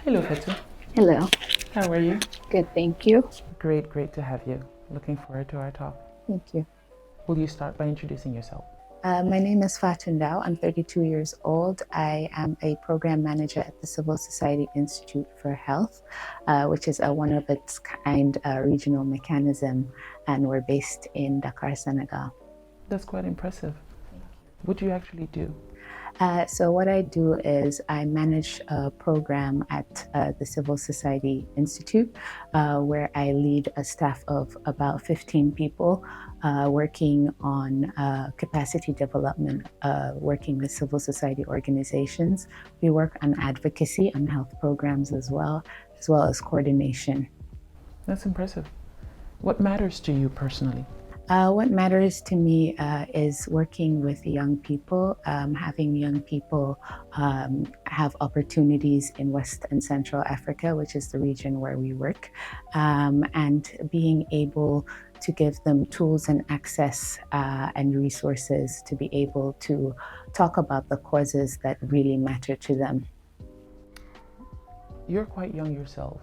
Hello, Fetu. Hello. How are you? Good, thank you. Great to have you. Looking forward to our talk. Thank you. Will you start by introducing yourself? My name is Fatun Dao. I'm 32 years old. I am a program manager at the Civil Society Institute for Health, which is a one of its kind regional mechanism, and we're based in Dakar, Senegal. That's quite impressive. What do you actually do? So what I do is I manage a program at the Civil Society Institute, where I lead a staff of about 15 people working on capacity development, working with civil society organizations. We work on advocacy on health programs as well as coordination. That's impressive. What matters to you personally? What matters to me is working with young people, having young people have opportunities in West and Central Africa, which is the region where we work, and being able to give them tools and access and resources to be able to talk about the causes that really matter to them. You're quite young yourself.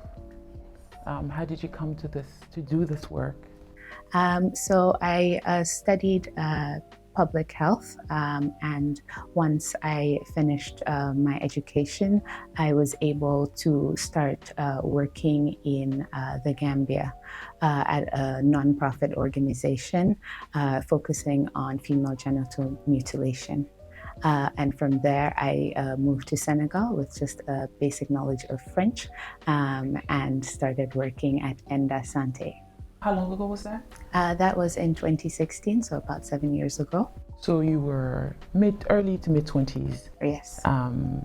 How did you come to do this work? So I studied public health, and once I finished my education, I was able to start working in the Gambia at a nonprofit organization focusing on female genital mutilation. And from there, I moved to Senegal with just a basic knowledge of French and started working at Enda Sante. How long ago was that? That was in 2016, so about 7 years ago. So you were early to mid 20s. Yes.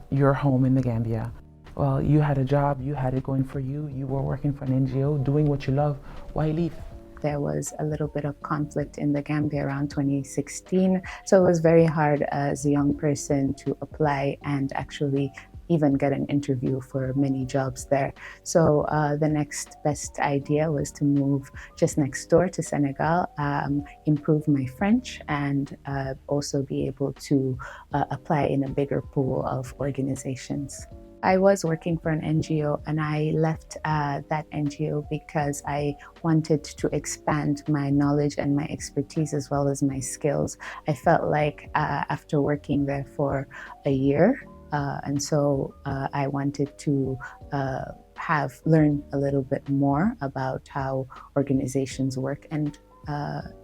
You're home in the Gambia. Well, you had a job, you had it going for you. You were working for an NGO, doing what you love. Why leave? There was a little bit of conflict in the Gambia around 2016. So it was very hard as a young person to apply and actually even get an interview for many jobs there. So the next best idea was to move just next door to Senegal, improve my French, and also be able to apply in a bigger pool of organizations. I was working for an NGO, and I left that NGO because I wanted to expand my knowledge and my expertise as well as my skills. I felt like after working there for a year, and so I wanted to learn a little bit more about how organizations work and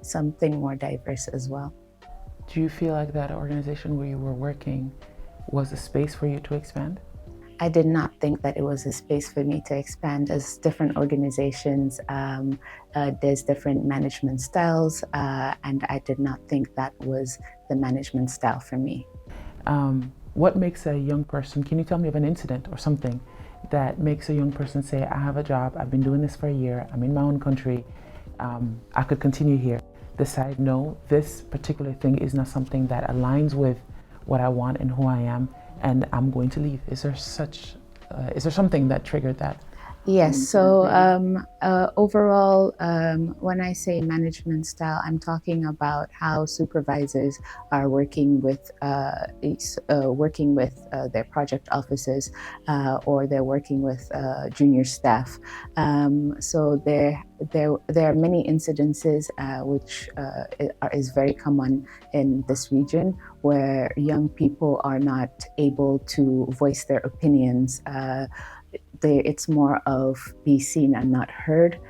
something more diverse as well. Do you feel like that organization where you were working was a space for you to expand? I did not think that it was a space for me to expand. As different organizations, there's different management styles, and I did not think that was the management style for me. What makes a young person, can you tell me of an incident or something that makes a young person say, I have a job, I've been doing this for a year, I'm in my own country, I could continue here. Decide, no, this particular thing is not something that aligns with what I want and who I am, and I'm going to leave. Is there something that triggered that? Yes, so overall, when I say management style, I'm talking about how supervisors are working with their project officers, or they're working with junior staff. So there are many incidences which is very common in this region, where young people are not able to voice their opinions. It's more of be seen and not heard,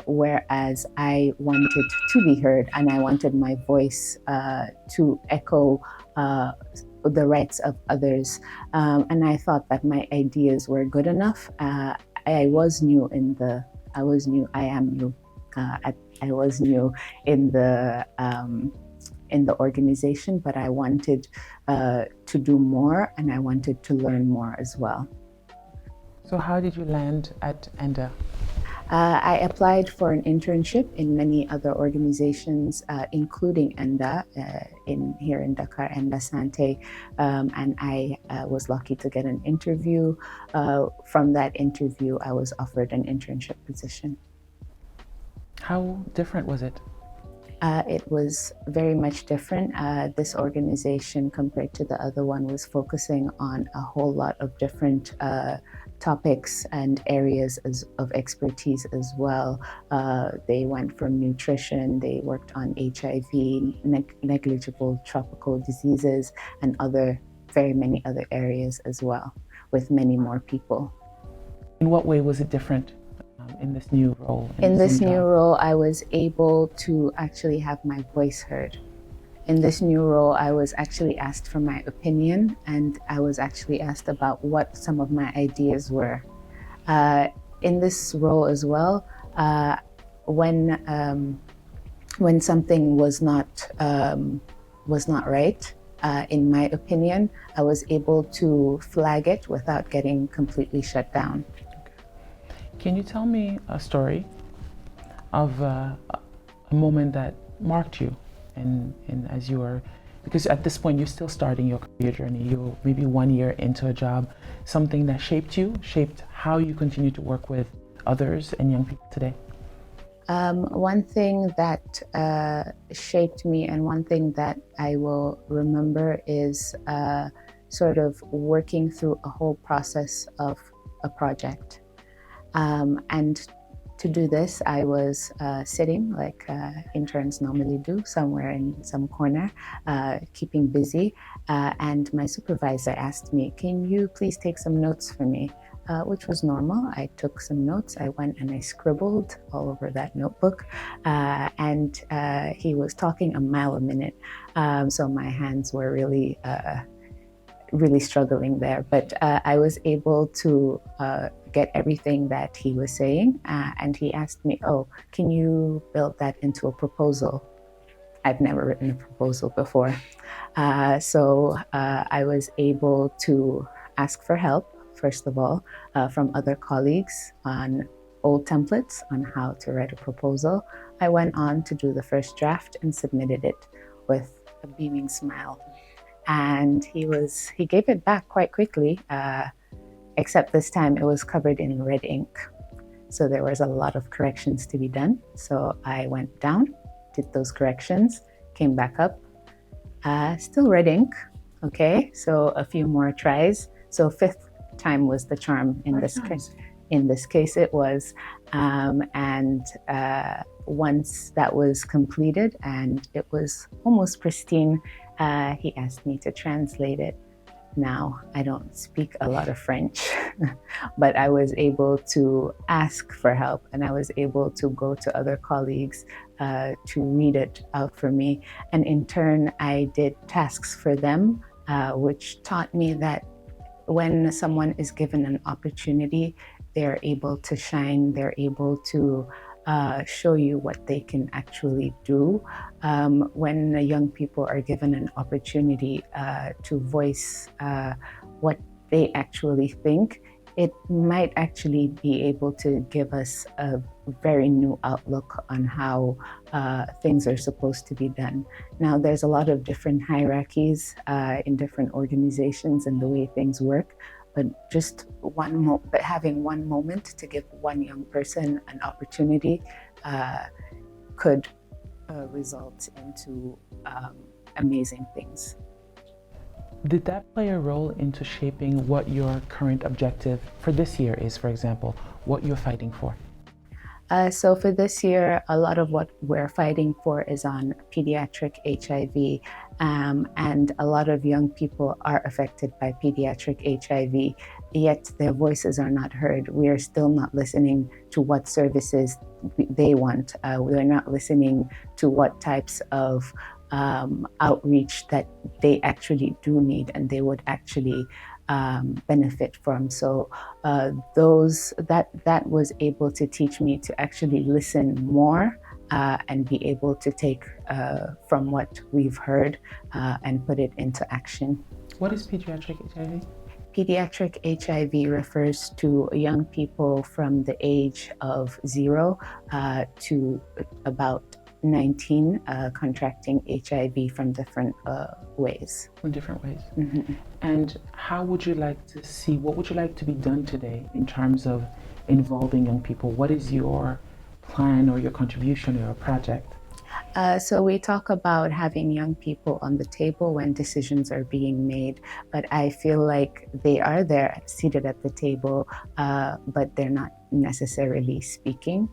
whereas I wanted to be heard, and I wanted my voice to echo the rights of others. And I thought that my ideas were good enough. I was new in the, I was new, I am new. I was new in the organization, but I wanted to do more, and I wanted to learn more as well. So how did you land at Enda? I applied for an internship in many other organizations, including Enda, here in Dakar, Enda Sante, and I was lucky to get an interview. From that interview, I was offered an internship position. How different was it? It was very much different. This organization, compared to the other one, was focusing on a whole lot of different topics and areas of expertise as well. They went from nutrition, they worked on HIV, negligible tropical diseases, and very many other areas as well, with many more people. In what way was it different in this new role? In this new job? role, I was able to actually have my voice heard. In this new role, I was actually asked for my opinion, and I was actually asked about what some of my ideas were. In this role as well, when something was not right, in my opinion, I was able to flag it without getting completely shut down. Can you tell me a story of a moment that marked you and as you were, because at this point you're still starting your career journey, you're maybe 1 year into a job, something that shaped how you continue to work with others and young people today? One thing that shaped me and one thing that I will remember is sort of working through a whole process of a project. And to do this, I was sitting like interns normally do, somewhere in some corner, keeping busy. And my supervisor asked me, "Can you please take some notes for me?" Which was normal. I took some notes. I went and I scribbled all over that notebook. And he was talking a mile a minute. So my hands were really struggling there. But I was able to get everything that he was saying. And he asked me, "Oh, can you build that into a proposal?" I've never written a proposal before. So I was able to ask for help, first of all, from other colleagues on old templates on how to write a proposal. I went on to do the first draft and submitted it with a beaming smile. And he gave it back quite quickly, except this time it was covered in red ink. So there was a lot of corrections to be done. So I went down, did those corrections, came back up, still red ink. Okay, so a few more tries. So fifth time was the charm in this case. In this case, it was. And once that was completed and it was almost pristine, he asked me to translate it. Now, I don't speak a lot of French, but I was able to ask for help and I was able to go to other colleagues to read it out for me. And in turn, I did tasks for them, which taught me that when someone is given an opportunity, they're able to shine, they're able to show you what they can actually do. When young people are given an opportunity to voice what they actually think, it might actually be able to give us a very new outlook on how things are supposed to be done. Now, there's a lot of different hierarchies in different organizations and the way things work, but just having one moment to give one young person an opportunity could result into amazing things. Did that play a role into shaping what your current objective for this year is, for example, what you're fighting for? So for this year, a lot of what we're fighting for is on pediatric HIV, and a lot of young people are affected by pediatric HIV, yet their voices are not heard. We are still not listening to what services they want. We're not listening to what types of outreach that they actually do need and they would actually benefit from. So that was able to teach me to actually listen more and be able to take from what we've heard and put it into action. What is pediatric HIV? Pediatric HIV refers to young people from the age of 0 to about 19 contracting HIV from different ways. In different ways. Mm-hmm. And what would you like to be done today in terms of involving young people? What is your plan or your contribution or your project? So we talk about having young people on the table when decisions are being made, but I feel like they are there seated at the table, but they're not necessarily speaking.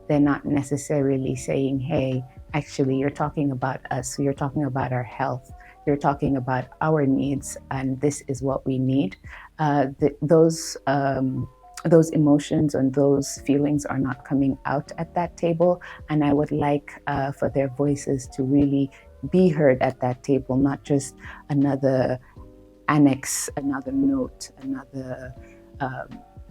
They're not necessarily saying, hey, actually, you're talking about us, you're talking about our health, you're talking about our needs, and this is what we need. Those emotions and those feelings are not coming out at that table. And I would like for their voices to really be heard at that table, not just another annex, another note, another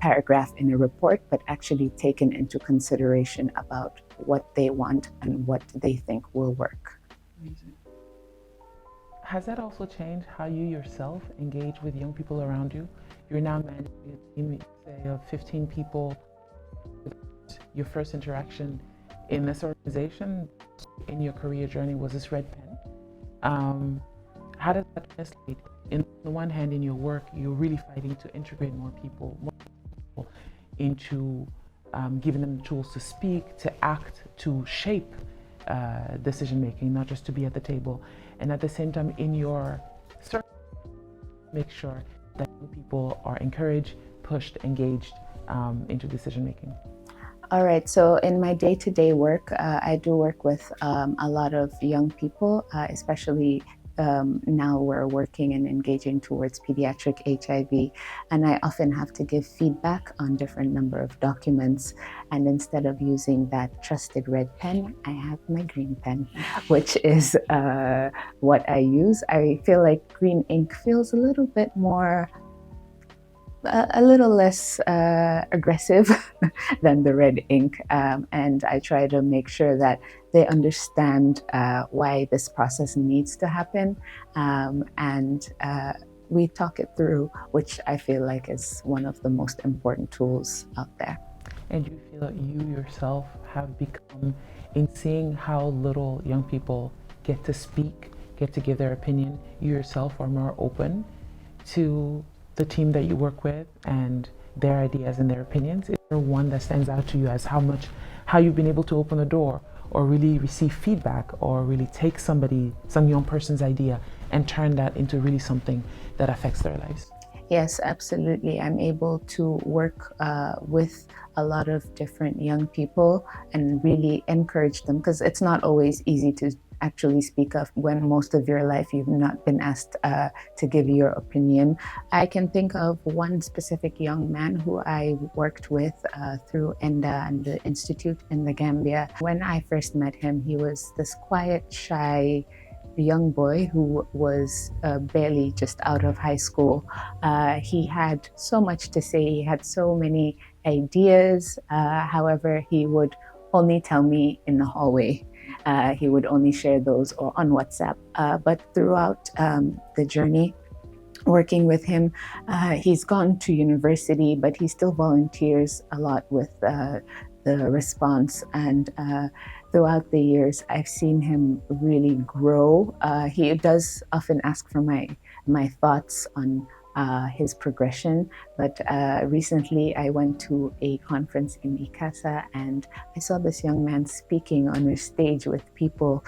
paragraph in a report, but actually taken into consideration about what they want and what they think will work. Amazing. Has that also changed how you yourself engage with young people around you? You're now managing a team, say, of 15 people. Your first interaction in this organization in your career journey was this red pen. How does that translate? On the one hand, in your work, you're really fighting to integrate more people into giving them the tools to speak, to act, to shape decision making, not just to be at the table. And at the same time, in your circle, make sure that people are encouraged, pushed, engaged into decision making. All right, so in my day-to-day work, I do work with a lot of young people, especially now we're working and engaging towards pediatric HIV, and I often have to give feedback on different number of documents. And instead of using that trusted red pen, I have my green pen, which is what I use. I feel like green ink feels a little bit more a little less aggressive than the red ink, and I try to make sure that they understand why this process needs to happen, and we talk it through, which I feel like is one of the most important tools out there. And you feel that you yourself have become, in seeing how little young people get to speak, get to give their opinion, you yourself are more open to the team that you work with and their ideas and their opinions? Is there one that stands out to you as how you've been able to open the door or really receive feedback or really take some young person's idea and turn that into really something that affects their lives? Yes, absolutely. I'm able to work with a lot of different young people and really encourage them, because it's not always easy to actually speak up when most of your life you've not been asked to give your opinion. I can think of one specific young man who I worked with through ENDA and the Institute in the Gambia. When I first met him, he was this quiet, shy young boy who was barely just out of high school. He had so much to say, he had so many ideas. However, he would only tell me in the hallway. He would only share those or on WhatsApp. But throughout the journey, working with him, he's gone to university, but he still volunteers a lot with the response. And throughout the years, I've seen him really grow. He does often ask for my thoughts on his progression. But recently I went to a conference in ICASA and I saw this young man speaking on a stage with people,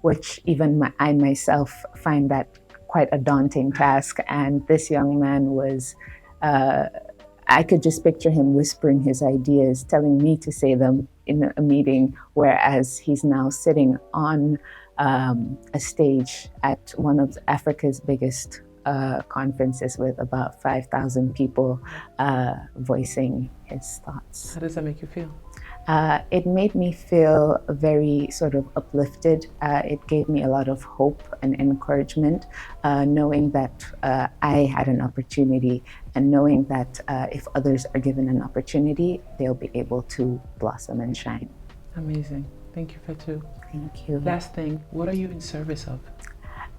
which even I myself find that quite a daunting task. And this young man was, I could just picture him whispering his ideas, telling me to say them in a meeting, whereas he's now sitting on a stage at one of Africa's biggest conferences with about 5,000 people voicing his thoughts. How does that make you feel? It made me feel very sort of uplifted. It gave me a lot of hope and encouragement, knowing that I had an opportunity and knowing that if others are given an opportunity, they'll be able to blossom and shine. Amazing. Thank you, Fatou. Thank you. Last thing, what are you in service of?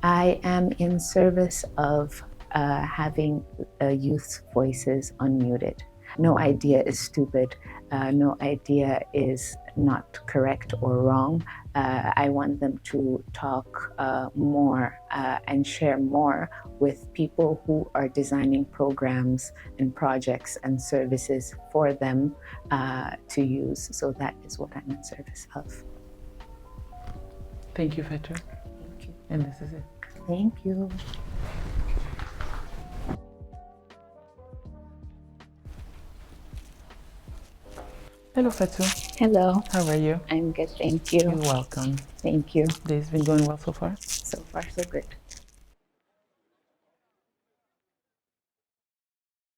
I am in service of having youth voices unmuted. No idea is stupid. No idea is not correct or wrong. I want them to talk more and share more with people who are designing programs and projects and services for them to use. So that is what I'm in service of. Thank you, Fetu. Thank you. And this is it. Thank you. Hello, Fetu. Hello. How are you? I'm good, thank You're you. welcome. Thank you. Day's been going well so far? So far, so good.